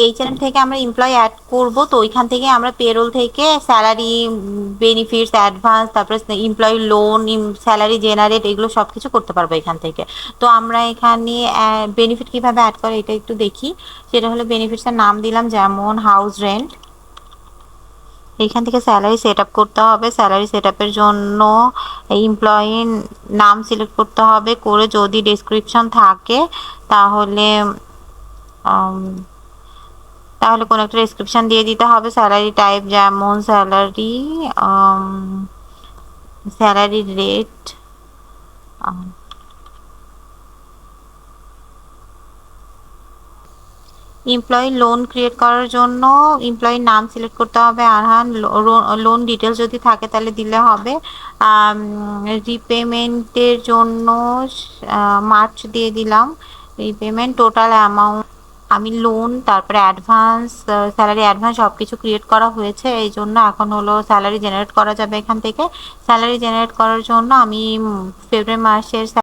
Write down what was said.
এই চ্যানেল থেকে আমরা এমপ্লয় অ্যাড করব, তো ওইখান থেকে আমরা পেরোল থেকে স্যালারি, বেনিফিটস, অ্যাডভান্স, তারপরে এমপ্লয়ি লোন, স্যালারি জেনারেট, এগুলো সব কিছু করতে পারবো এখান থেকে। তো আমরা এখানে বেনিফিট কিভাবে অ্যাড করে এটা একটু দেখি। সেটা হলো বেনিফিটসের নাম দিলাম যেমন হাউস রেন্ট। এইখান থেকে স্যালারি সেট আপ করতে হবে। স্যালারি সেট আপের জন্য এমপ্লয়ির নাম সিলেক্ট করতে হবে, করে যদি ডেসক্রিপশন থাকে তাহলে তাহলে কোনো একটা ডেসক্রিপশন দিয়ে দিতে হবে। স্যালারি টাইপ যেমন salary, salary rate, employee loan create করার জন্য এমপ্লয়ির নাম সিলেক্ট করতে হবে আরহান। লোন ডিটেলস যদি থাকে তাহলে দিলে হবে। রিপেমেন্টের জন্য মার্চ দিয়ে দিলাম। রিপেমেন্ট টোটাল অ্যামাউন্ট, আমি লোন, তারপরে অ্যাডভান্স, স্যালারি অ্যাডভান্স সব কিছু ক্রিয়েট করা হয়েছে, এই জন্য এখন হলো স্যালারি জেনারেট করা যাবে এখান থেকে। স্যালারি জেনারেট করার জন্য আমি ফেব্রুয়ারি মাসের